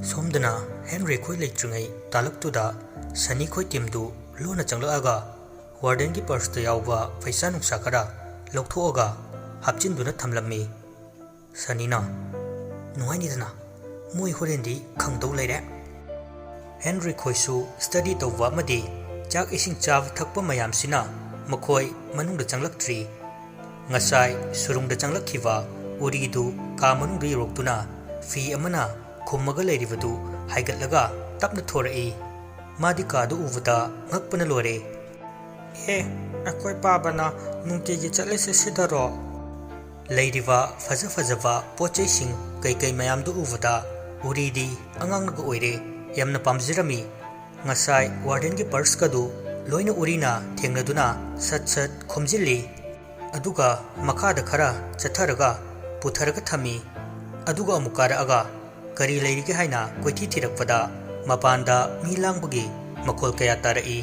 सोमदना Henry खोई लेट्रिंगै तालक्तुदा सनी खोई टीमदु लोना चंगलागा वार्डन की पर्स तो यावबा पैसा नुक्सा खरा लौथोगा हापचिंदुना थमलम्मी सनीना नुहाइनिदना मोई होरेंदी खंगदौ लेरे हेनरी खोइसु स्टडी तौबा मदी चाक इसिंग चाव थकपा मयामसिना मखोई मनुंगदा चंगलक्ट्री ngasai surungda changlakhiwa uridu ka manungda yoroktuna fi amana khummaga leiribadu haigatlaga tapna thorai madi ka du uvuda ngakpana lore he akoi babana nungti gi chatle se sidaro leiriwa faja pochai sing kai mayam du uvuda uridi angang ga oire yamna pamjirami ngasai warden gi purse ka du loina urina thengladuna sat khomjili aduga makada khara chatharaga putharaga thami aduga amukara aga kari leirige haina koithi thirakpada mapanda mi langbagi makol kaya tarai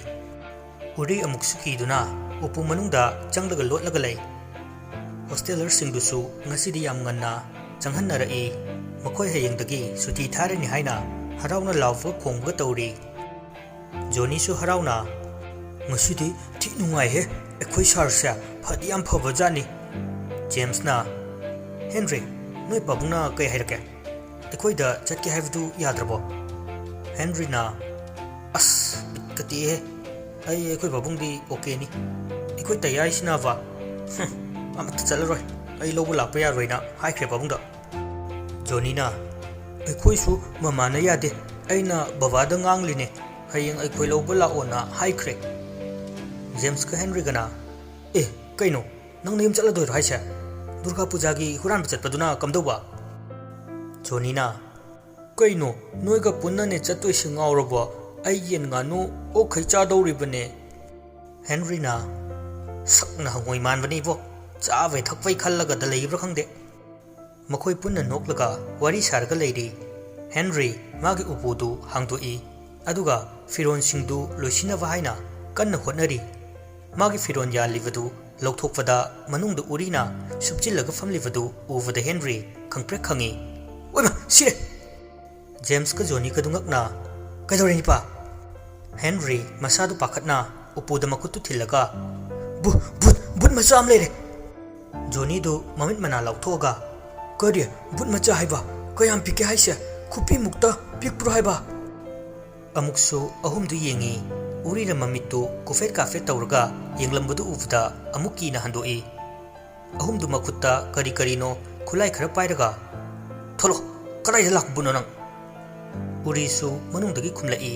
uri amuk suki duna upu manungda changlaga lotlaga lei hosteler singdusu ngasidi yam nganna changhannarai makoi hayengdagi suti tharani haina harauna lawfa khongba tawri joni su harauna ngasidi thi nungai he ekhoi sarsa phadi am phobajani james na henry noi babuna kai hairake ekhoi da chatke havdu yadrabo henry na as kati he ai ekhoi babung di okay ni ekhoi tayai sina wa amat chalroi ai lobu lakpa ya roina haikre babung da joni na ekhoi su mama na yade aina baba da ngangline hayeng ekhoi lobu la ona haikre james ka henry gana kaino nang nim chala doi haisa durga puja gi huran bachat paduna kamdoba jonina kaino noi ga punna ne chatoi singaw robo ai yen nga no o khai cha dori bane henry na sakna hangoi man bani bo cha ve thak vai khallaga da leibra khangde makhoi punna noklaga wari sarga leiri henry magi upudu hangdoi aduga firon singdu loisina wa haina kanna hotnari magi firon ya livadu lौथोकपदा मनुंग उरीना सुपचिलग फमलिवदु उवद Henry खंगप्रे खंगी ओइमा सिरे जेम्स का जोनी का दुंगकना कदोरेनि पा हेनरी मसादु पाखतना उपुद मकुतु थिलगा बुट मचा आम लेरे जोनी दु ममित मना लौथोगा करिय बुट मचा हाइबा कयाम पिके हाइसे खुपी मुक्ता पिकप्रो हाइबा अमुकसु अहुम दु येंगी उरीना ममितु कुफेट काफे तौरगा येंगलंबदु उवदा अमुकी ना हंदोई अहुमदु मखुत्ता करी नो खुलाई खरा पाइरगा थोलो कदाइ लाकबुनो नंग उरीसु मनुंगदगी खुमलाई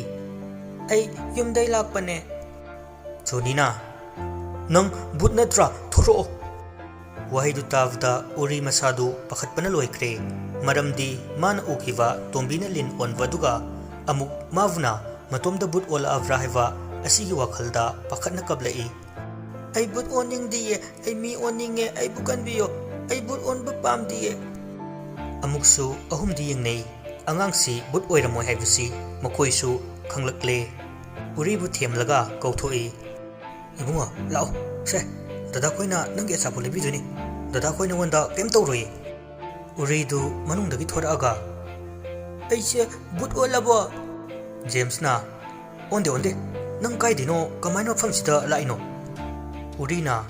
आई युमदै लाकपने जोनीना नंग बुट नत्रा थोरो वाहिदु तावदा उरी मसादु पखतपना लोइख्रे मरमदी मान उखिवा तोंबीना लिन ओनवदुगा अमुक मावना मतोमदा बुट ओला अवराहिवा असिगी वखलदा पखतना कबलाई आई बुट ओनिंग दिए आई मी ओनिंगे आई बुकन बियो आई बुट ओन बु पाम दिए अमुकसु अहुम दियंग nei angang si but oiramo haibsi makoi su khanglakle uri bu themlaga kauthoi ibunga lao se dada koina nange sa bole bi duni dada koina wanda kem tawroi uri du manung dagi thora aga ai se but olabo james na onde nang kai dino kamaino famsida laino urina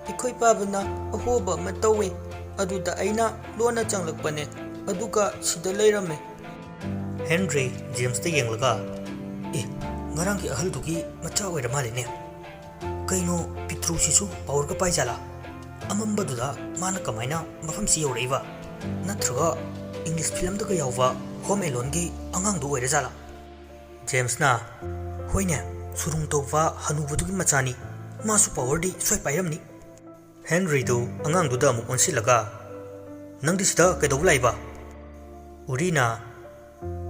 ikoi pabna ahoba matawe aduda aina lona changlakpane aduka sida leirame henry james te yenglaga ngarang ki ahal dugi macha oira maline kaino pitru sisu power ka paijala amamba duda mana kamaina mafam si yoraiwa nathruga english film da ka yawa home alone gi angang du oira jala james na hoine surung towa hanubudu gi machani masu power di soi pairamni henry do angang du da mu onsilaga nang di sida ke do laiba urina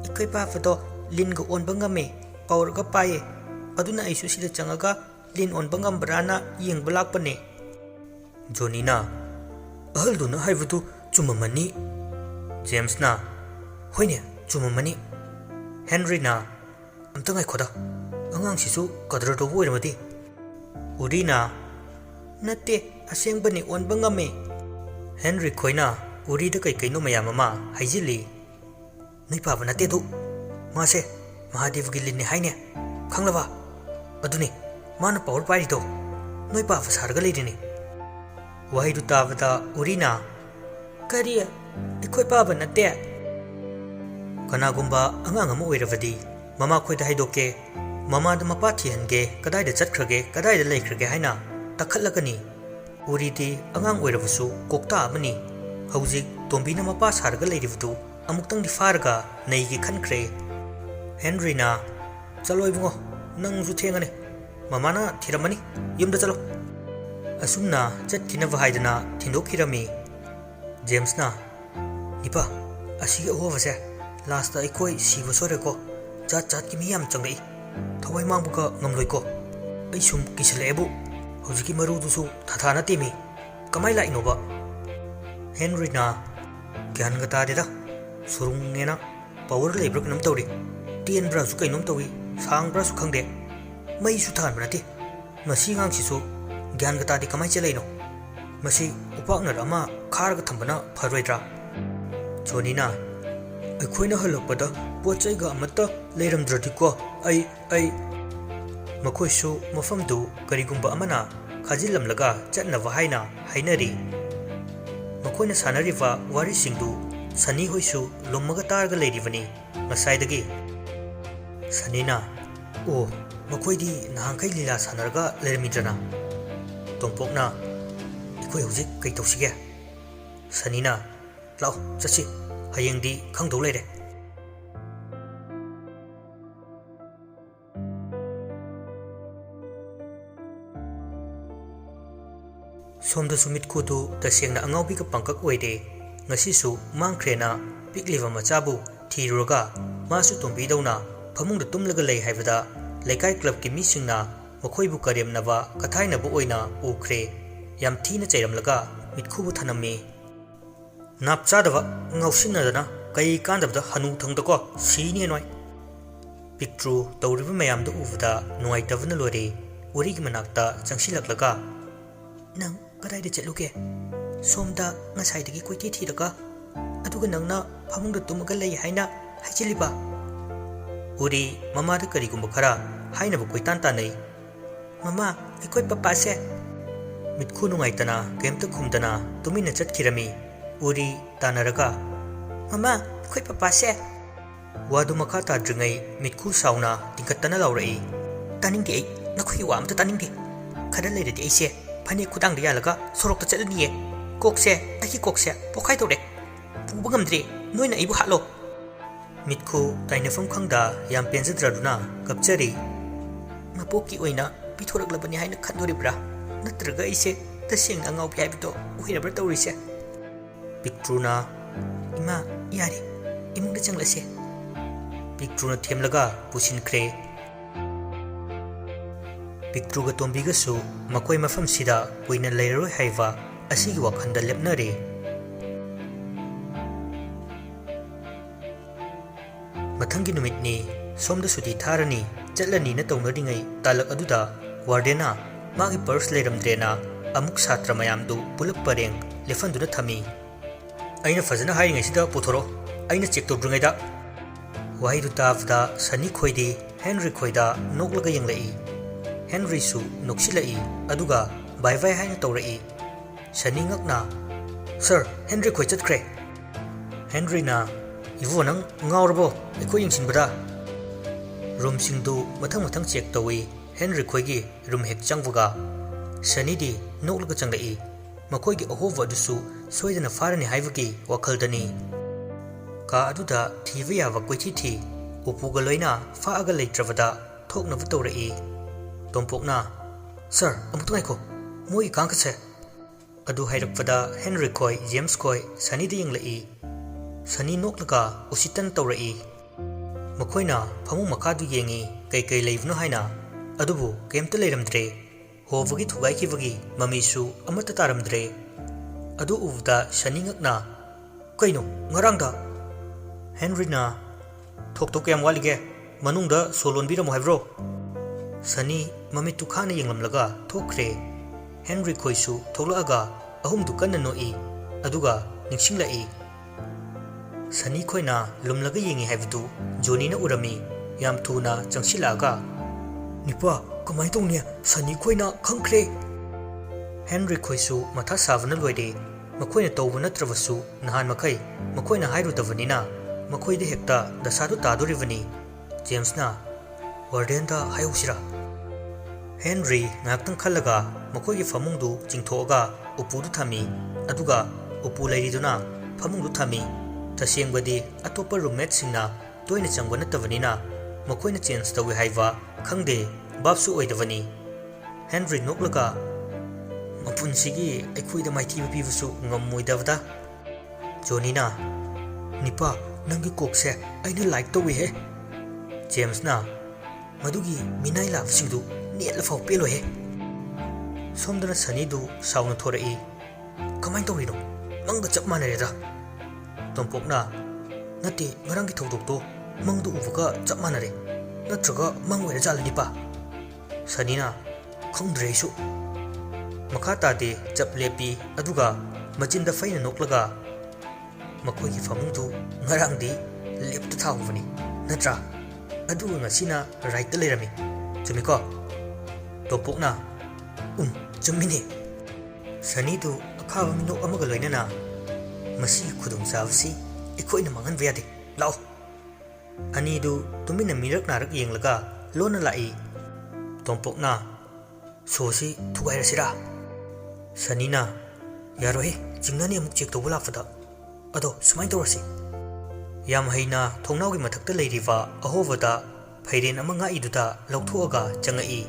ikai pa fato lin go on bangame power ga paye aduna isu sida changaga lin on bangam brana yeng blak pane jonina ahal du na haibutu chumamani james na hoine chumamani henry na amtangai khoda angang sisu kadra to boiramati urina nate aseng bani on bangame henry khoina uri da kai kaino mayam ama haijili ꯅꯣꯏ ꯄꯥꯕ ꯅꯠꯇꯦꯗꯨ ꯃꯥꯁꯦ ꯃꯍꯥꯗꯦꯕꯒꯤ ꯂꯤꯟꯅꯦ ꯍꯥꯏꯅꯦ ꯈꯪꯂꯕ ꯑꯗꯨꯅꯤ ꯃꯥꯅ power ꯄꯥꯏꯔꯤꯗꯣ ꯅꯣꯏ ꯄꯥꯕ ꯁꯥꯔꯒ ꯂꯩꯔꯤꯅꯤ ꯋꯥꯍꯩꯗꯨ ꯇꯥꯕꯗ ꯎꯔꯤꯅ ꯀꯔꯤ ꯑꯩꯈꯣꯏ ꯄꯥꯕ ꯅꯠꯇꯦ ꯀꯅꯥꯒꯨꯝꯕ ꯑꯉꯥꯡ ꯑꯃ ꯑꯣꯏꯔꯕꯗꯤ ꯃꯃꯥ ꯈꯣꯏꯗ ꯍꯥꯏꯗꯣꯛꯀꯦ ꯃꯃꯥꯗ ꯃꯄꯥ ꯊꯤꯍꯟꯒꯦ ꯀꯗꯥꯏꯗ ꯆꯠꯈ꯭ꯔꯒꯦ ꯀꯗꯥꯏꯗ ꯂꯩꯈ꯭ꯔꯒꯦ ꯍꯥꯏꯅ ꯇꯛꯈꯠꯂꯒꯅꯤ ꯎꯔꯤꯗꯤ ꯑꯉꯥꯡ ꯑꯣꯏꯔꯕꯁꯨ ꯀꯣꯛꯇꯥ ꯑꯃꯅꯤ ꯍꯧꯖꯤꯛ ꯇꯣꯝꯕꯤꯅ ꯃꯄꯥ ꯁꯥꯔꯒ ꯂꯩꯔꯤꯕꯗꯨ ꯑꯃꯨꯛꯇꯪꯗꯤ ꯐꯥꯔꯒ ꯅꯩꯒꯦ ꯈꯟꯈ꯭ꯔꯦ ꯍꯦꯟꯔꯤꯅ ꯆꯠꯂꯣ ꯏꯕꯨꯡꯉꯣ ꯅꯪꯁꯨ ꯊꯦꯡꯉꯅꯤ ꯃꯃꯥꯅ ꯊꯤꯔꯝꯃꯅꯤ ꯌꯨꯝꯗ ꯆꯠꯂꯣ ꯑꯁꯨꯝꯅ ꯆꯠꯈꯤꯅꯕ ꯍꯥꯏꯗꯅ ꯊꯤꯟꯗꯣꯛꯈꯤꯔꯝꯃꯤ ꯖꯦꯝꯁꯅ ꯅꯤꯄꯥ ꯑꯁꯤꯒꯤ ꯑꯍꯣꯕꯁꯦ ꯂꯥꯁꯇ ꯑꯩꯈꯣꯏ ꯁꯤꯕ ꯁꯣꯏꯔꯦꯀꯣ ꯖꯥꯠ ꯖꯥꯠꯀꯤ ꯃꯤ ꯌꯥꯝ ꯆꯪꯂꯛꯏ ꯊꯋꯥꯏ ꯃꯥꯡꯕꯒ ꯉꯝꯂꯣꯏꯀꯣ ꯑꯩ ꯁꯨꯝ ꯀꯤꯁꯜꯂꯛꯑꯦꯕꯨ ꯍꯧꯖꯤꯛꯀꯤ ꯃꯔꯨꯗꯨꯁꯨ ꯊꯥꯊꯥ ꯅꯠꯇꯦꯃꯤ ꯀꯃꯥꯏ ꯂꯥꯛꯏꯅꯣꯕ ꯍꯦꯟꯔꯤꯅ ꯒ꯭ꯌꯥꯟꯒ ꯇꯥꯗꯦꯗ ꯁꯨꯔꯨꯡꯅꯦꯅ ꯄꯥꯋꯔ ꯂꯩꯕ꯭ꯔꯥ ꯀꯩꯅꯣꯝ ꯇꯧꯔꯤ ꯇꯦꯟꯕ꯭ꯔꯥꯁꯨ ꯀꯩꯅꯣꯝ ꯇꯧꯏ ꯁꯥꯡꯕ꯭ꯔꯥꯁꯨ ꯈꯪꯗꯦ ꯃꯩꯁꯨ ꯊꯥꯟꯕ ꯅꯠꯇꯦ ꯃꯁꯤ ꯑꯉꯥꯡꯁꯤꯁꯨ ꯒ꯭ꯌꯥꯟꯒ ꯇꯥꯗꯦ ꯀꯃꯥꯏ ꯆꯦꯜꯂꯛꯏꯅꯣ ꯃꯁꯤ ꯎꯄꯥꯛꯅꯔ ꯑꯃ ꯈꯥꯔꯒ ꯊꯝꯕꯅ ꯐꯔꯣꯏꯗ꯭ꯔꯥ ꯖꯣꯅꯤꯅ ꯑꯩꯈꯣꯏꯅ ꯍꯜꯂꯛꯄꯗ ꯄꯣꯠ ꯆꯩꯒ ꯑꯃꯠꯇ ꯂꯩꯔꯝꯗ꯭ꯔꯗꯤꯀꯣ ꯑꯩ ꯃꯈꯣꯏꯁꯨ ꯃꯐꯝꯗꯨ ꯀꯔꯤꯒꯨꯝꯕ ꯑꯃꯅ ꯈꯥꯖꯤꯜꯂꯝꯂꯒ ꯆꯠꯅꯕ ꯍꯥꯏꯅ ꯍꯥꯏꯅꯔꯤ ꯃꯈꯣꯏꯅ ꯁꯥꯟꯅꯔꯤꯕ ꯋꯥꯔꯤꯁꯤꯡꯗꯨ ꯁꯅꯤ ꯍꯣꯏꯁꯨ ꯂꯨꯝꯃꯒ ꯇꯥꯔꯒ ꯂꯩꯔꯤꯕꯅꯤ ꯉꯁꯥꯏꯗꯒꯤ ꯁꯅꯤꯅ ꯑꯣ ꯃꯈꯣꯏꯗꯤ ꯅꯍꯥꯟꯈꯩ ꯂꯤꯂꯥ ꯁꯥꯟꯅꯔꯒ ꯂꯩꯔꯝꯃꯤꯗ꯭ꯔꯅ ꯇꯣꯝꯄꯣꯛꯅ ꯑꯩꯈꯣꯏ ꯍꯧꯖꯤꯛ ꯀꯩ ꯇꯧꯁꯤꯒꯦ ꯁꯅꯤꯅ ꯂꯥꯛꯑꯣ ꯆꯠꯁꯤ ꯍꯌꯦꯡꯗꯤ ꯈꯪꯗꯧ ꯂꯩꯔꯦ ꯁꯣꯝꯗꯁꯨ ꯃꯤꯠꯈꯨꯗꯨ ꯇꯁꯦꯡꯅ ꯑꯉꯥꯎꯕꯤꯒ ꯄꯪꯀꯛ ꯑꯣꯏꯔꯦ ꯉꯁꯤꯁꯨ ꯃꯥꯡꯈ꯭ꯔꯦꯅ ꯄꯤꯛꯂꯤꯕ ꯃꯆꯥꯕꯨ ꯊꯤꯔꯨꯔꯒ ꯃꯥꯁꯨ ꯇꯣꯝꯕꯤꯗꯧꯅ ꯐꯃꯨꯡꯗ ꯇꯨꯝꯂꯒ ꯂꯩ ꯍꯥꯏꯕꯗ ꯂꯩꯀꯥꯏ ꯀ꯭ꯂꯕꯀꯤ ꯃꯤꯁꯤꯡꯅ ꯃꯈꯣꯏꯕꯨ ꯀꯔꯦꯝꯅꯕ ꯀꯊꯥꯏꯅꯕ ꯑꯣꯏꯅ ꯎꯈ꯭ꯔꯦ ꯌꯥꯝ ꯊꯤꯅ ꯆꯩꯔꯝꯂꯒ ꯃꯤꯠꯈꯨꯕꯨ ꯊꯅꯝꯃꯤ ꯅꯥꯞ ꯆꯥꯗꯕ ꯉꯥꯎꯁꯤꯟꯅꯗꯅ ꯀꯩ ꯀꯥꯟꯗꯕꯗ ꯍꯅꯨ ꯊꯪꯗꯀꯣ ꯁꯤꯅꯤ ꯅꯣꯏ ꯄꯤꯛꯇ꯭ꯔꯨ ꯇꯧꯔꯤꯕ ꯃꯌꯥꯝꯗꯨ ꯎꯕꯗ ꯅꯨꯡꯉꯥꯏꯇꯕꯅ ꯂꯣꯏꯔꯦ ꯎꯔꯤꯒꯤ ꯃꯅꯥꯛꯇ ꯆꯪꯁꯤꯜꯂꯛꯂꯒ ꯅꯪ ꯀꯗꯥꯏꯗ ꯆꯠꯂꯨꯒꯦ ꯁꯣꯝꯗ ꯉꯁꯥꯏꯗꯒꯤ ꯀꯣꯏꯊꯤ ꯊꯤꯔꯒ ꯑꯗꯨꯒ ꯅꯪꯅ ꯐꯃꯨꯡꯗ ꯇꯨꯝꯃꯒ ꯂꯩ ꯍꯥꯏꯅ ꯍꯥꯏꯖꯤꯜꯂꯤꯕ ꯎꯔꯤ ꯃꯃꯥꯗ ꯀꯔꯤꯒꯨꯝꯕ ꯈꯔ ꯍꯥꯏꯅꯕ ꯀꯣꯏꯇꯥꯟ ꯇꯥꯟꯅꯩ ꯃꯃꯥ ꯑꯩꯈꯣꯏ ꯄꯄꯥꯁꯦ ꯃꯤꯠꯈꯨ ꯅꯨꯡꯉꯥꯏꯇꯅ ꯀꯩꯝꯇ ꯈꯨꯝꯗꯅ ꯇꯨꯃꯤꯟꯅ ꯆꯠꯈꯤꯔꯝꯃꯤ ꯎꯔꯤ ꯇꯥꯟꯅꯔꯒ ꯃꯃꯥ ꯑꯩꯈꯣꯏ ꯄꯄꯥꯁꯦ ꯋꯥꯗꯨ ꯃꯈꯥ ꯇꯥꯗ꯭ꯔꯤꯉꯩ ꯃꯤꯠꯈꯨ ꯁꯥꯎꯅ ꯇꯤꯡꯈꯠꯇꯅ ꯂꯥꯎꯔꯛꯏ ꯇꯥꯅꯤꯡꯗꯦ ꯑꯩ ꯅꯈꯣꯏꯒꯤ ꯋꯥ ꯑꯝꯇ ꯇꯥꯅꯤꯡꯗꯦ ꯈꯔ ꯂꯩꯔꯗꯤ ꯑꯩꯁꯦ ꯐꯅꯦꯛ ꯈꯨꯗꯥꯡꯗ ꯌꯥꯜꯂꯒ ꯁꯣꯔꯣꯛꯇ ꯆꯠꯂꯅꯤꯌꯦ ꯀꯣꯛꯁꯦ ꯑꯩꯒꯤ ꯀꯣꯛꯁꯦ ꯄꯣꯛꯈꯥꯏ ꯇꯧꯔꯦ ꯄꯨꯕ ꯉꯝꯗ꯭ꯔꯦ ꯅꯣꯏꯅ ꯑꯩꯕꯨ ꯍꯥꯠꯂꯣ ꯃꯤꯠꯈꯨ ꯇꯥꯏꯅꯐꯝ ꯈꯪꯗ ꯌꯥꯝ ꯄꯦꯟꯖꯗ꯭ꯔꯗꯨꯅ ꯀꯞꯆꯔꯤ ꯃꯄꯣꯛꯀꯤ ꯑꯣꯏꯅ ꯄꯤꯊꯣꯔꯛꯂꯕꯅꯤ ꯍꯥꯏꯅ ꯈꯟꯗꯣꯔꯤꯕ꯭ꯔꯥ ꯅꯠꯇ꯭ꯔꯒ ꯑꯩꯁꯦ ꯇꯁꯦꯡꯅ ꯑꯉꯥꯎꯕꯤ ꯍꯥꯏꯕꯗꯣ ꯑꯣꯏꯔꯕ꯭ꯔꯥ ꯇꯧꯔꯤꯁꯦ ꯄꯤꯛꯇ꯭ꯔꯨꯅ ꯏꯃꯥ ꯌꯥꯔꯦ ꯏꯃꯨꯡꯗ ꯆꯪꯂꯁꯦ ꯄꯤꯛꯇ꯭ꯔꯨꯅ ꯊꯦꯝꯂꯒ ꯄꯨꯁꯤꯟꯈ꯭ꯔꯦ ꯄꯤꯛꯇ꯭ꯔꯨꯒ ꯇꯣꯝꯕꯤꯒꯁꯨ ꯃꯈꯣꯏ ꯃꯐꯝꯁꯤꯗ ꯀꯨꯏꯅ ꯂꯩꯔꯔꯣꯏ ꯍꯥꯏꯕ ꯑꯁꯤꯒꯤ ꯋꯥꯈꯜꯗ ꯂꯦꯞꯅꯔꯦ ꯃꯊꯪꯒꯤ ꯅꯨꯃꯤꯠꯅꯤ ꯁꯣꯝꯗ ꯁꯨꯇꯤ ꯊꯥꯔꯅꯤ ꯆꯠꯂꯅꯤꯅ ꯇꯧꯅꯔꯤꯉꯩ ꯇꯥꯂꯛ ꯑꯗꯨꯗ ꯋꯥꯔꯗꯦꯟꯅ ꯃꯥꯒꯤ ꯄꯔꯁ ꯂꯩꯔꯝꯗ꯭ꯔꯦꯅ ꯑꯃꯨꯛ ꯁꯥꯇ꯭ꯔ ꯃꯌꯥꯝꯗꯨ ꯄꯨꯂꯞ ꯄꯔꯦꯡ ꯂꯦꯞꯍꯟꯗꯨꯅ ꯊꯝꯃꯤ ꯑꯩꯅ ꯐꯖꯅ ꯍꯥꯏꯔꯤꯉꯩꯁꯤꯗ ꯄꯨꯊꯣꯔꯛꯑꯣ ꯑꯩꯅ ꯆꯦꯛ ꯇꯧꯗ꯭ꯔꯤꯉꯩꯗ ꯋꯥꯍꯩꯗꯨ ꯇꯥꯕꯗ ꯁꯅꯤ ꯈꯣꯏꯗꯤ ꯍꯦꯟꯔꯤ ꯈꯣꯏꯗ ꯅꯣꯛꯂꯒ ꯌꯦꯡꯂꯛꯏ ꯍꯦꯟꯔꯤꯁꯨ ꯅꯣꯛꯁꯤꯜꯂꯛꯏ ꯑꯗꯨꯒ ꯕꯥꯏ ꯕꯥꯏ ꯍꯥꯏꯅ ꯇꯧꯔꯛꯏ ꯁꯅꯤ ꯉꯛꯅ ꯁꯔ ꯍꯦꯟꯔꯤ ꯈꯣꯏ ꯆꯠꯈ꯭ꯔꯦ ꯍꯦꯟꯔꯤꯅ ꯏꯕꯣ ꯅꯪ ꯉꯥꯎꯔꯕꯣ ꯑꯩꯈꯣꯏ ꯌꯦꯡꯁꯤꯟꯕꯗ ꯔꯨꯝꯁꯤꯡꯗꯨ ꯃꯊꯪ ꯃꯊꯪ ꯆꯦꯛ ꯇꯧꯏ ꯍꯦꯟꯔꯤ ꯈꯣꯏꯒꯤ ꯔꯨꯝ ꯍꯦꯛ ꯆꯪꯕꯒ ꯁꯅꯤꯗꯤ ꯅꯣꯛꯂꯒ ꯆꯪꯂꯛꯏ ꯃꯈꯣꯏꯒꯤ ꯑꯍꯣꯕ ꯑꯗꯨꯁꯨ ꯁꯣꯏꯗꯅ ꯐꯥꯔꯅꯤ ꯍꯥꯏꯕꯒꯤ ꯋꯥꯈꯜꯗꯅꯤ ꯀꯥ ꯑꯗꯨꯗ ꯊꯤꯕ ꯌꯥꯕ ꯀꯣꯏꯊꯤ ꯊꯤ ꯎꯄꯨꯒ ꯂꯣꯏꯅ ꯐꯥꯛꯑꯒ ꯂꯩꯇ꯭ꯔꯕꯗ ꯊꯣꯛꯅꯕ ꯇꯧꯔꯛꯏ ꯇꯣꯝꯄꯣꯛꯅ ꯁꯔ ꯑꯃꯨꯛꯇ ꯉꯥꯏꯈꯣ ꯃꯣꯏꯒꯤ ꯀꯥꯡꯈꯠꯁꯦ ꯑꯗꯨ ꯍꯥꯏꯔꯛꯄꯗ ꯍꯦꯟꯔꯤ ꯈꯣꯏ ꯖꯦꯝꯁ ꯈꯣꯏ ꯁꯅꯤꯗ ꯌꯦꯡꯂꯛꯏ ꯁꯅꯤ ꯅꯣꯛꯂꯒ ꯎꯁꯤꯠꯇꯅ ꯇꯧꯔꯛꯏ ꯃꯈꯣꯏꯅ ꯐꯃꯨꯡ ꯃꯈꯥꯗꯨ ꯌꯦꯡꯉꯤ ꯀꯩꯀꯩ ꯂꯩꯕꯅꯣ ꯍꯥꯏꯅ ꯑꯗꯨꯕꯨ ꯀꯩꯝꯇ ꯂꯩꯔꯝꯗ꯭ꯔꯦ ꯍꯣꯕꯒꯤ ꯊꯨꯒꯥꯏꯈꯤꯕꯒꯤ ꯃꯃꯤꯁꯨ ꯑꯃꯠꯇ ꯇꯥꯔꯝꯗ꯭ꯔꯦ ꯑꯗꯨ ꯎꯕꯗ ꯁꯅꯤ ꯉꯛꯅ ꯀꯩꯅꯣ ꯉꯔꯥꯡꯗ ꯍꯦꯟꯔꯤꯅ ꯊꯣꯛꯇꯧ ꯀꯌꯥꯝ ꯋꯥꯠꯂꯤꯒꯦ ꯃꯅꯨꯡꯗ ꯁꯣ ꯂꯣꯟꯕꯤꯔꯝꯃꯣ ꯍꯥꯏꯕ꯭ꯔꯣ ꯁꯅꯤ ꯃꯃꯤꯠꯇꯨ ꯈꯥꯅ ꯌꯦꯡꯂꯝꯂꯒ ꯊꯣꯛꯈ꯭ꯔꯦ ꯍꯦꯟꯔꯤ ꯈꯣꯏꯁꯨ ꯊꯣꯛꯂꯛꯑꯒ ꯑꯍꯨꯝꯗꯨ ꯀꯟꯅ ꯅꯣꯛꯏ ꯑꯗꯨꯒ ꯅꯤꯡꯁꯤꯡꯂꯛꯏ Sunny khoina lumlaga yengi haibdu Johnny na urami yam thuna changsilaga nipa kamai tongnia Sunny khoina khangkhre Henry khoisu matha savana loide makhoina tawbu natravasu nahan makai makhoina hairudavanina makhoide hekta dasadu tadorivani James na warden da hayusira Henry ngaktang khalaga makhoigi famungdu jingthoga upudu thami aduga upu leiriduna famungdu thami tasyengbadi atopa roommate singna toina changwa natavanina makhoina change tawi haiwa khangde babsu oidavani Henry noklaga mapunsigi aikhoida maithiba pibusu ngammoidavda Johnny na nipa nangi kokse aina like tawi he James na madugi minai labsingdu netla faw pelo he somdana Sunny du sauna thorai kamai tawino mangga chap manareda Tompokna nati ngarang ki thodok to mangdu ubuga chap manare natraga mangwera jalani pa Sunny na khongdre su makata de chap lepi aduga machinda faina noklaga makoi ki famungdu ngarang di lepta thawani natra aduga ngasina right ta lerami chumiko Tompokna chumini Sunny du akhawa minok amaga loinana masi khudung savsi ikhoina mangan vyade lao ani du tumina mirak narak yenglaga lona lai Tompokna sosi thugai rasira Sunny na yarohe jingnani amuk check tobula fada ado sumai torasi yam haina thongnau gi mathakta leiriwa ahowada phairen amanga iduda lauthoga changai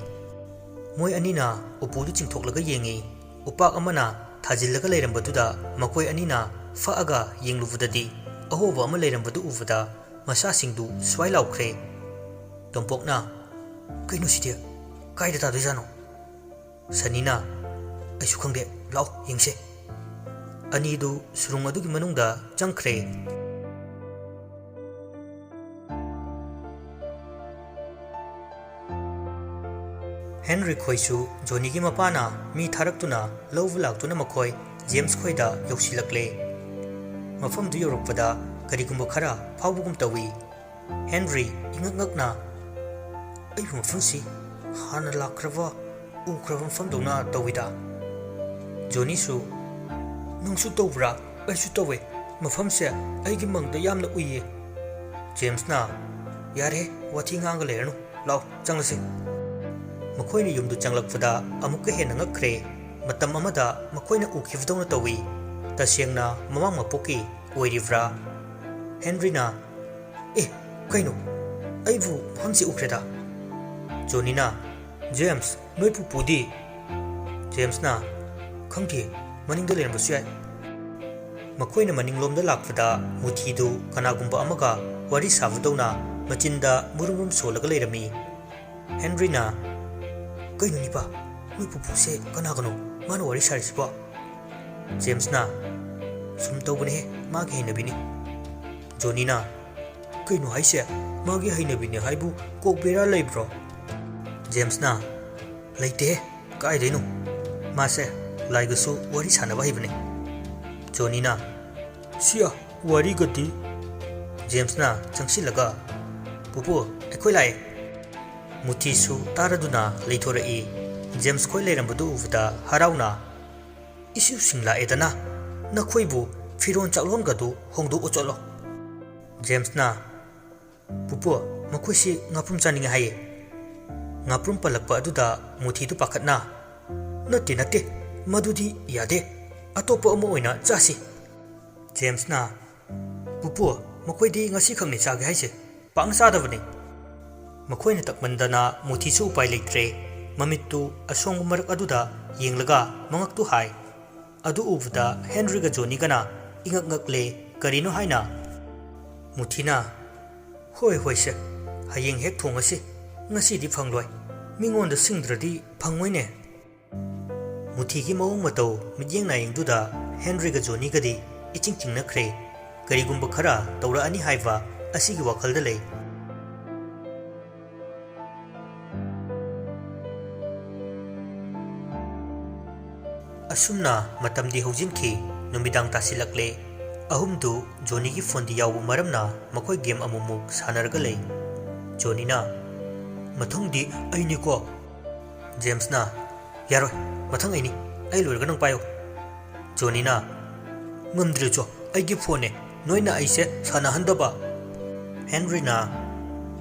moi anina upudu chingthoklaga yengi upak amana thajillaga leirambatuda makoi anina faaga yenglubudadi ahoba ama leirambadu uvada masa singdu swai laukhre Tompokna kaino sidia kaida ta dojano Sunny na aisu khangde lau yengse ani du surung adugi manungda changkhre Henry khoisu Johnny gi mapana mi tharaktuna lovu laktuna makhoi James khoida yoksilakle mafam du yorokpada karigumba khara phawbugum tawi Henry ingakngakna aibu mafamsi hana lakrava ukravam famdona tawida Johnny su nungsu tawbra aisu tawe mafamse aigi mangda yamna uye James na yare wathi nganga lernu law changlase makhoina yumdu changlakfada amukka hena ngakre matam amada makhoina ukhivdona tawi tasengna mamang mapoki oirivra Henry na kaino aibu hamsi ukreda Johnny na James noi pupudi James na khangthi maningda lermbasu yai makhoina maninglomda lakfada muthidu kanagumba amaga wari savdona machinda murum solaga lerami Henry na kaino nipa noi pupuse kanagano mana wari sarisba James na sum tawbune magi hainabini Johnny na kaino haise magi hainabini haibu kokbera leibro James na leite kai deinu mase laigasu wari sanaba haibane Johnny na sia wari gati James na changsilaga pupu ekhoi lai muthisu taraduna leithorai James khoi leirambadu uvda harauna isu singla edana nakhoibu firon chaklon gadu hongdu ocholo James na pupu makhoisi ngapum chaninga haye ngaprum palakpa aduda muthi du pakhatna nate madudi yade atopa amo oina chasi James na pupu makhoidi ngasi khangni chage haise pangsa davani makhoina takmandana muthi su upai leitre mamittu asong marak aduda yenglaga mangaktu hai adu uvda Henry ga Johnny gana ingakngakle karino haina muthina hoi hoise hayeng hek thongasi ngasi di phangloi mingonda singdradi phangmoine muthi gi mawong matau midyeng naing duda Henry ga Johnny gadi ichingchingna khre karigumba khara tawra ani haiwa asigi wakhalda lei asumna matamdi hojinki numidang tasilakle ꯑꯍꯨꯝꯗꯨ ꯖꯣꯅꯤꯒꯤ ꯐꯣꯟꯗ ꯌꯥꯎꯕ ꯃꯔꯝꯅ ꯃꯈꯣꯏ game ꯑꯃꯨꯛ ꯁꯥꯟꯅꯔꯒ ꯂꯩ꯫ ꯖꯣꯅꯤꯅ ꯃꯊꯪꯗꯤ ꯑꯩꯅꯤꯀꯣ꯫ ꯖꯦꯝꯁꯅ ꯌꯥꯔꯣꯏ ꯃꯊꯪ ꯑꯩꯅꯤ ꯑꯩ ꯂꯣꯏꯔꯒ ꯅꯪ ꯄꯥꯏꯌꯣ꯫ ꯖꯣꯅꯤꯅ ꯉꯝꯗ꯭ꯔꯦꯖꯣ ꯑꯩꯒꯤ ꯐꯣꯟꯅꯦ ꯅꯣꯏꯅ ꯑꯩꯁꯦ ꯁꯥꯟꯅꯍꯟꯗꯕ꯫ ꯍꯦꯟꯔꯤꯅ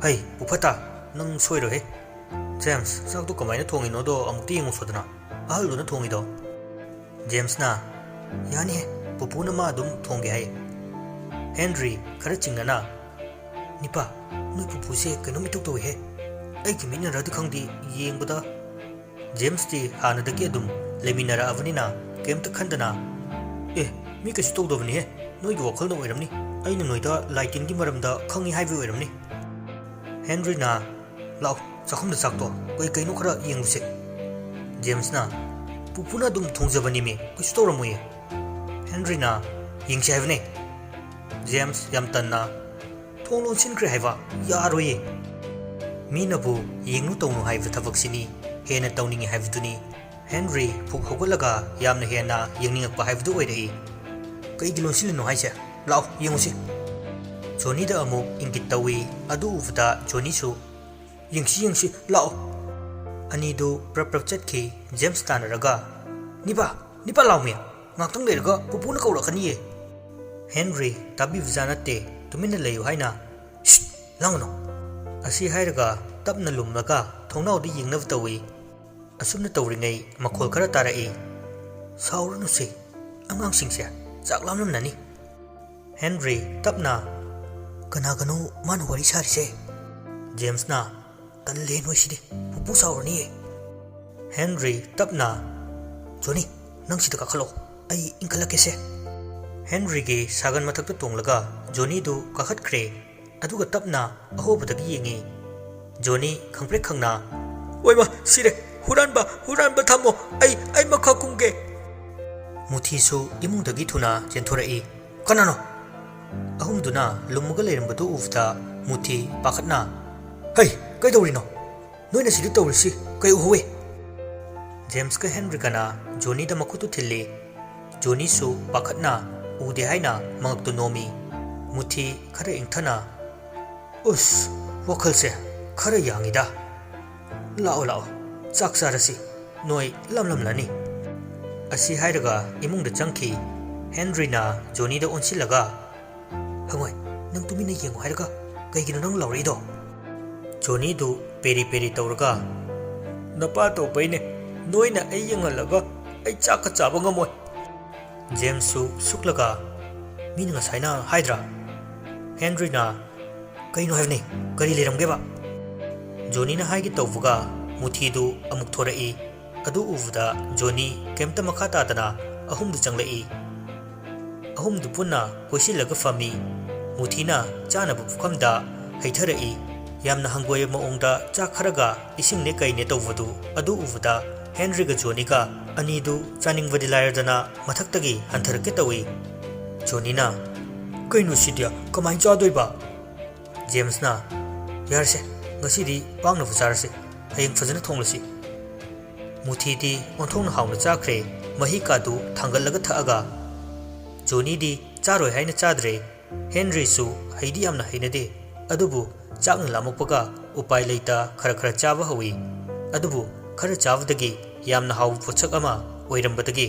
ꯍꯩ ꯄꯨꯐꯠꯇ ꯅꯪ ꯁꯣꯏꯔꯣꯍꯦ꯫ ꯖꯦꯝꯁ ꯆꯥꯛꯇꯣ ꯀꯃꯥꯏꯅ ꯊꯣꯡꯉꯤꯅꯣꯗꯣ ꯑꯃꯨꯛꯇ ꯌꯦꯡꯉꯨꯁꯣꯗꯅ ꯑꯍꯜꯗꯨꯅ ꯊꯣꯡꯉꯤꯗꯣ꯫ ꯖꯦꯝꯁꯅ ꯌꯥꯅꯤꯍꯦ ꯄꯨꯄꯨꯅ ꯃꯥ ꯑꯗꯨꯝ ꯊꯣꯡꯒꯦ ꯍꯥꯏ꯫ ꯍꯦꯟꯔꯤ ꯈꯔ ꯆꯤꯡꯅꯅ ꯅꯤꯄꯥ ꯅꯣꯏ ꯄꯨꯄꯨꯁꯦ ꯀꯩꯅꯣꯝ ꯏꯇꯧ ꯇꯧꯏꯍꯦ ꯑꯩꯒꯤ ꯃꯤꯠꯅꯔꯗꯤ ꯈꯪꯗꯦ ꯌꯦꯡꯕꯗ꯫ ꯖꯦꯝꯁꯇꯤ ꯍꯥꯟꯅꯗꯒꯤ ꯑꯗꯨꯝ ꯂꯩꯃꯤꯟꯅꯔꯛꯑꯕꯅꯤꯅ ꯀꯩꯝꯇ ꯈꯟꯗꯅ ꯑꯦ ꯃꯤ ꯀꯩꯁꯨ ꯇꯧꯗꯕꯅꯤꯍꯦ ꯅꯣꯏꯒꯤ ꯋꯥꯈꯜꯅ ꯑꯣꯏꯔꯝꯅꯤ ꯑꯩꯅ ꯅꯣꯏꯗ ꯂꯥꯏꯇꯤꯟꯒꯤ ꯃꯔꯝꯗ ꯈꯪꯉꯤ ꯍꯥꯏꯕ ꯑꯣꯏꯔꯝꯅꯤ꯫ ꯍꯦꯟꯔꯤꯅ ꯂꯥꯛꯑꯣ ꯆꯥꯛꯈꯨꯝꯗ ꯆꯥꯛꯇꯣ ꯀꯩꯅꯣ ꯈꯔ ꯌꯦꯡꯂꯨꯁꯦ꯫ ꯖꯦꯝꯁꯅ ꯄꯨꯄꯨꯅ ꯑꯗꯨꯝ ꯊꯣꯡꯖꯕꯅꯤꯃꯤ ꯀꯩꯁꯨ ꯇꯧꯔꯝꯃꯣꯏꯌꯦ꯫ ꯍꯦꯟꯔꯤꯅ ꯌꯦꯡꯁꯤ ꯍꯥꯏꯕꯅꯦ꯫ ꯖꯦꯝꯁ ꯌꯥꯝ ꯇꯟꯅ ꯊꯣꯡ ꯂꯣꯟꯁꯤꯟꯈ꯭ꯔꯦ ꯍꯥꯏꯕ ꯌꯥꯔꯣꯏꯌꯦ꯫ ꯃꯤꯅꯕꯨ ꯌꯦꯡꯅꯨ ꯇꯧꯅꯨ ꯍꯥꯏꯕ ꯊꯕꯛꯁꯤꯅꯤ ꯍꯦꯟꯅ ꯇꯧꯅꯤꯡꯉꯤ ꯍꯥꯏꯕꯗꯨꯅꯤ꯫ ꯍꯦꯟꯔꯤ ꯐꯨꯛ ꯍꯧꯒꯠꯂꯒ ꯌꯥꯝꯅ ꯍꯦꯟꯅ ꯌꯦꯡꯅꯤꯡꯉꯛꯄ ꯍꯥꯏꯕꯗꯨ ꯑꯣꯏꯔꯛꯏ꯫ ꯀꯩꯒꯤ ꯂꯣꯟꯁꯤꯜꯂꯤꯅꯣ ꯍꯥꯏꯁꯦ ꯂꯥꯛꯑꯣ ꯌꯦꯡꯉꯨꯁꯤ꯫ ꯖꯣꯅꯤꯗ ꯑꯃꯨꯛ ꯏꯪꯒꯤꯠ ꯇꯧꯏ ꯑꯗꯨ ꯎꯕꯗ ꯖꯣꯅꯤꯁꯨ ꯌꯦꯡꯁꯤ ꯂꯥꯛꯑꯣ꯫ ꯑꯅꯤꯗꯨ ꯄ꯭ꯔꯞ ꯆꯠꯈꯤ꯫ ꯖꯦꯝꯁ ꯇꯥꯟꯅꯔꯒ ꯅꯤꯄꯥ ꯂꯥꯎꯃꯤ ꯉꯥꯛꯇꯪ ꯂꯩꯔꯒ ꯄꯨꯄꯨꯅ ꯀꯧꯔꯛꯀꯅꯤꯌꯦ꯫ ꯍꯦꯟꯔꯤ ꯇꯥꯕꯤꯕꯖꯥ ꯅꯠꯇꯦ ꯇꯨꯃꯤꯟꯅ ꯂꯩꯌꯨ ꯍꯥꯏꯅ ꯂꯥꯡꯒꯅꯨ ꯑꯁꯤ ꯍꯥꯏꯔꯒ ꯇꯞꯅ ꯂꯨꯝꯂꯒ ꯊꯣꯡꯅꯥꯎꯗ ꯌꯦꯡꯅꯕ ꯇꯧꯏ꯫ ꯑꯁꯨꯝꯅ ꯇꯧꯔꯤꯉꯩ ꯃꯈꯣꯜ ꯈꯔ ꯇꯥꯔꯛꯏ꯫ ꯁꯥꯎꯔꯅꯨꯁꯦ ꯑꯉꯥꯡꯁꯤꯡꯁꯦ ꯆꯥꯛ ꯂꯥꯝꯂꯝꯅꯅꯤ꯫ ꯍꯦꯟꯔꯤ ꯇꯞꯅ ꯀꯅꯥꯒꯅꯣ ꯃꯥꯅ ꯋꯥꯔꯤ ꯁꯥꯔꯤꯁꯦ꯫ ꯖꯦꯝꯁꯅ ꯇꯜꯂꯦ ꯅꯣꯏꯁꯤꯗꯤ ꯄꯨꯄꯨ ꯁꯥꯎꯔꯅꯤꯌꯦ꯫ ꯍꯦꯟꯔꯤ ꯇꯞꯅ ꯖꯣꯅꯤ ꯅꯪ ꯁꯤꯗ ꯀꯥꯈꯠꯂꯣ ꯑꯩ ꯏꯟꯈꯠꯂꯛꯀꯦꯁꯦ꯫ ꯍꯦꯟꯔꯤꯒꯤ ꯁꯥꯒꯟ ꯃꯊꯛꯇ ꯇꯣꯡꯂꯒ ꯖꯣꯅꯤꯗꯨ ꯀꯥꯈꯠꯈ꯭ꯔꯦ ꯑꯗꯨꯒ ꯇꯞꯅ ꯑꯍꯣꯕꯗꯒꯤ ꯌꯦꯡꯉꯤ꯫ ꯖꯣꯅꯤ ꯈꯪꯄ꯭ꯔꯦꯛ ꯈꯪꯅ ꯑꯣꯏꯃ ꯁꯤꯔꯦ ꯍꯨꯔꯥꯟꯕ ꯊꯝꯃꯣ ꯑꯩ ꯃꯈꯥ ꯀꯨꯝꯒꯦ꯫ ꯃꯨꯊꯤꯁꯨ ꯏꯃꯨꯡꯗꯒꯤ ꯊꯨꯅ ꯆꯦꯟꯊꯣꯔꯛꯏ꯫ ꯀꯅꯥꯅꯣ? ꯑꯍꯨꯝꯗꯨꯅ ꯂꯨꯝꯃꯒ ꯂꯩꯔꯝꯕꯗꯨ ꯎꯕꯗ ꯃꯨꯊꯤ ꯄꯥꯈꯠꯅ ꯍꯩ ꯀꯩꯗꯧꯔꯤꯅꯣ ꯅꯣꯏꯅ ꯁꯤꯗ ꯇꯧꯔꯤꯁꯤ ꯀꯩ ꯎꯍꯧꯋꯦ? ꯖꯦꯝꯁꯀ ꯍꯦꯟꯔꯤꯒꯅ ꯖꯣꯅꯤꯗ ꯃꯈꯨꯠꯇꯨ ꯊꯤꯜꯂꯤ꯫ ꯖꯣꯅꯤꯁꯨ ꯄꯥꯈꯠꯅ ꯎꯗꯦ ꯍꯥꯏꯅ ꯃꯉꯛꯇꯨ ꯅꯣꯝꯃꯤ꯫ ꯃꯨꯊꯤ ꯈꯔ ꯏꯪꯊꯅ ꯎꯁ ꯋꯥꯈꯜꯁꯦ ꯈꯔ ꯌꯥꯡꯉꯤꯗ ꯂꯥꯛꯑꯣ ꯆꯥꯛ ꯆꯥꯔꯁꯤ ꯅꯣꯏ ꯂꯝꯂꯝꯂꯅꯤ꯫ ꯑꯁꯤ ꯍꯥꯏꯔꯒ ꯏꯃꯨꯡꯗ ꯆꯪꯈꯤ꯫ ꯍꯦꯟꯔꯤꯅ ꯖꯣꯅꯤꯗ ꯑꯣꯟꯁꯤꯜꯂꯒ ꯍꯪꯉꯣꯏ ꯅꯪ ꯇꯨꯃꯤꯟꯅ ꯌꯦꯡꯉꯨ ꯍꯥꯏꯔꯒ ꯀꯩꯒꯤꯅꯣ ꯅꯪ ꯂꯥꯎꯔꯛꯏꯗꯣ? ꯖꯣꯅꯤꯗꯨ ꯄꯦꯔꯤ ꯇꯧꯔꯒ ꯅꯄꯥ ꯇꯧꯕꯩꯅꯦ ꯅꯣꯏꯅ ꯑꯩ ꯌꯦꯡꯍꯜꯂꯒ ꯑꯩ ꯆꯥꯛꯀ ꯆꯥꯕ ꯉꯝꯃꯣꯏ꯫ ꯖꯦꯝꯁꯁꯨ ꯁꯨꯛꯂꯒ ꯃꯤꯅ ꯉꯁꯥꯏꯅ ꯍꯥꯏꯗ꯭ꯔꯥ? ꯍꯦꯟꯔꯤꯅ ꯀꯩꯅꯣ ꯍꯥꯏꯕꯅꯤ ꯀꯔꯤ ꯂꯩꯔꯝꯒꯦꯕ? ꯖꯣꯅꯤꯅ ꯍꯥꯏꯒꯦ ꯇꯧꯕꯒ ꯃꯨꯊꯤꯗꯨ ꯑꯃꯨꯛ ꯊꯣꯔꯛꯏ꯫ ꯑꯗꯨ ꯎꯕꯗ ꯖꯣꯅꯤ ꯀꯩꯝꯇ ꯃꯈꯥ ꯇꯥꯗꯅ ꯑꯍꯨꯝꯗꯨ ꯆꯪꯂꯛꯏ꯫ ꯑꯍꯨꯝꯗꯨ ꯄꯨꯟꯅ ꯀꯣꯏꯁꯤꯜꯂꯒ ꯐꯝꯃꯤ꯫ ꯃꯨꯊꯤꯅ ꯆꯥꯅꯕ ꯄꯨꯈꯝꯗ ꯍꯩꯊꯔꯛꯏ꯫ ꯌꯥꯝꯅ ꯍꯪꯒꯣꯏꯕ ꯃꯑꯣꯡꯗ ꯆꯥꯛ ꯈꯔꯒ ꯏꯁꯤꯡꯅꯦ ꯀꯩꯅꯦ ꯇꯧꯕꯗꯨ ꯑꯗꯨ ꯎꯕꯗ ꯍꯦꯟꯔꯤꯒ ꯖꯣꯅꯤꯒ ꯑꯅꯤꯗꯨ ꯆꯥꯅꯤꯡꯕꯗꯤ ꯂꯥꯏꯔꯗꯅ ꯃꯊꯛꯇꯒꯤ ꯍꯟꯊꯔꯛꯀꯦ ꯇꯧꯏ꯫ ꯖꯣꯅꯤꯅ ꯀꯩꯅꯣ ꯁꯤꯗꯤ ꯀꯃꯥꯏꯅ ꯆꯥꯗꯣꯏꯕ? ꯖꯦꯝꯁꯅ ꯌꯥꯔꯁꯦ ꯉꯁꯤꯗꯤ ꯄꯥꯡꯅꯕ ꯆꯥꯔꯁꯤ ꯍꯌꯦꯡ ꯐꯖꯅ ꯊꯣꯡꯂꯁꯤ꯫ ꯃꯨꯊꯤꯗꯤ ꯑꯣꯟꯊꯣꯛꯅ ꯍꯥꯎꯅ ꯆꯥꯈ꯭ꯔꯦ ꯃꯍꯤ ꯀꯥꯗꯨ ꯊꯥꯡꯒꯠꯂꯒ ꯊꯛꯑꯒ꯫ ꯖꯣꯅꯤꯗꯤ ꯆꯥꯔꯣꯏ ꯍꯥꯏꯅ ꯆꯥꯗ꯭ꯔꯦ꯫ ꯍꯦꯟꯔꯤꯁꯨ ꯍꯩꯗꯤ ꯌꯥꯝꯅ ꯍꯩꯅꯗꯦ ꯑꯗꯨꯕꯨ ꯆꯥꯛꯅ ꯂꯥꯝꯃꯛꯄꯒ ꯎꯄꯥꯏ ꯂꯩꯇ ꯈꯔ ꯆꯥꯕ ꯍꯧꯏ꯫ ꯑꯗꯨꯕꯨ ꯈꯔ ꯆꯥꯕꯗꯒꯤ ꯌꯥꯝꯅ ꯍꯥꯎꯕ ꯄꯣꯠꯁꯛ ꯑꯃ ꯑꯣꯏꯔꯝꯕꯗꯒꯤ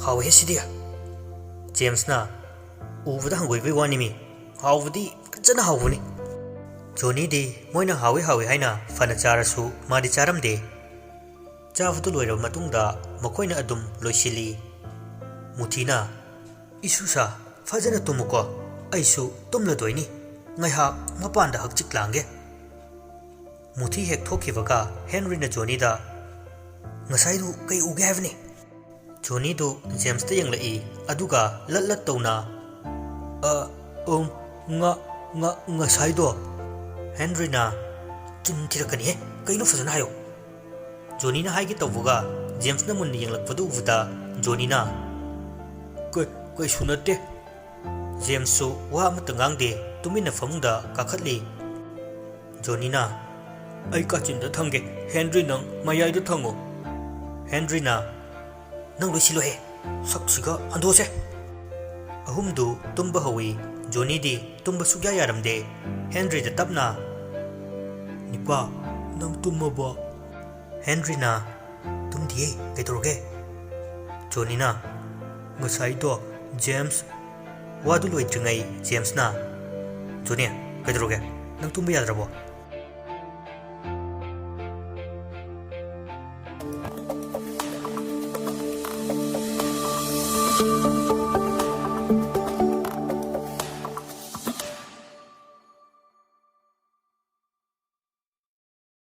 ꯍꯥꯎꯋꯦ ꯁꯤꯗꯤ꯫ ꯖꯦꯝꯁꯅ ꯎꯕꯗ ꯍꯪꯒꯣꯏꯕꯩ ꯋꯥꯅꯤꯃꯤ ꯍꯥꯎꯕꯗꯤ ꯐꯖꯅ ꯍꯥꯎꯕꯅꯤ꯫ ꯖꯣꯅꯤꯗꯤ ꯃꯣꯏꯅ ꯍꯥꯎꯋꯤ ꯍꯥꯏꯅ ꯐꯅ ꯆꯥꯔꯁꯨ ꯃꯥꯗꯤ ꯆꯥꯔꯝꯗꯦ꯫ ꯆꯥꯕꯗꯨ ꯂꯣꯏꯔꯕ ꯃꯇꯨꯡꯗ ꯃꯈꯣꯏꯅ ꯑꯗꯨꯝ ꯂꯣꯏꯁꯤꯜꯂꯤ꯫ ꯃꯨꯊꯤꯅ ꯏꯁꯨꯁꯥ ꯐꯖꯅ ꯇꯨꯝꯃꯨꯀꯣ ꯑꯩꯁꯨ ꯇꯨꯝꯂꯗꯣꯏꯅꯤ ꯉꯥꯏꯍꯥꯛ ꯃꯄꯥꯟꯗ ꯍꯛꯆꯤꯛ ꯂꯥꯡꯒꯦ꯫ ꯃꯨꯊꯤ ꯍꯦꯛ ꯊꯣꯛꯈꯤꯕꯒ ꯍꯦꯟꯔꯤꯅ ꯖꯣꯅꯤꯗ ꯉꯁꯥꯏꯗꯨ ꯀꯩ ꯎꯒꯦ ꯍꯥꯏꯕꯅꯤ? ꯖꯣꯅꯤꯗꯨ ꯖꯦꯝꯁꯇ ꯌꯦꯡꯂꯛꯏ ꯑꯗꯨꯒ ꯂꯠ ꯇꯧꯅ ꯉꯁꯥꯏꯗꯣ꯫ ꯍꯦꯟꯔꯤꯅ ꯆꯤꯟ ꯊꯤꯔꯛꯀꯅꯤꯍꯦ ꯀꯩꯅꯣ ꯐꯖꯅ ꯍꯥꯏꯌꯣ꯫ ꯖꯣꯅꯤꯅ ꯍꯥꯏꯒꯦ ꯇꯧꯕꯒ ꯖꯦꯝꯁꯅ ꯃꯨꯟꯅ ꯌꯦꯡꯂꯛꯄꯗꯨ ꯎꯕꯗ ꯖꯣꯅꯤꯅ ꯀꯩꯁꯨ ꯅꯠꯇꯦ꯫ ꯖꯦꯝꯁꯁꯨ ꯋꯥ ꯑꯃꯠꯇ ꯉꯥꯡꯗꯦ ꯇꯨꯃꯤꯟꯅ ꯐꯃꯨꯡꯗ ꯀꯥꯈꯠꯂꯤ꯫ ꯖꯣꯅꯤꯅ ꯑꯩ ꯀꯥꯆꯤꯟꯗ ꯊꯝꯒꯦ ꯍꯦꯟꯔꯤ ꯅꯪ ꯃꯌꯥꯏꯗ ꯊꯝꯃꯣ꯫ ꯍꯦꯟꯔꯤꯅ ꯅꯪ ꯂꯣꯏꯁꯤꯜꯂꯣꯍꯦ ꯁꯛꯁꯤꯒ ꯍꯟꯗꯣꯛꯑꯁꯦ꯫ ꯑꯍꯨꯝꯗꯨ ꯇꯨꯝꯕ ꯍꯧꯏ꯫ ꯖꯣꯅꯤꯗꯤ ꯇꯨꯝꯕ ꯁꯨꯛꯌꯥ ꯌꯥꯔꯝꯗꯦ꯫ ꯍꯦꯟꯔꯤꯗ ꯇꯞꯅ "ꯅꯤꯄꯥ, ꯅꯪ ꯇꯨꯝꯃꯕꯣ?" ꯍꯦꯟꯔꯤꯅ "ꯇꯨꯝꯗꯤꯌꯦ, ꯀꯩꯗꯧꯔꯒꯦ?" ꯖꯣꯅꯤꯅ "ꯉꯁꯥꯏꯗꯣ ꯖꯦꯝꯁ..." ꯋꯥꯗꯨ ꯂꯣꯏꯗ꯭ꯔꯤꯉꯩ ꯖꯦꯝꯁꯅ "ꯖꯣꯅꯤ, ꯀꯩꯗꯧꯔꯒꯦ? ꯅꯪ ꯇꯨꯝꯕ ꯌꯥꯗ꯭ꯔꯕꯣ?"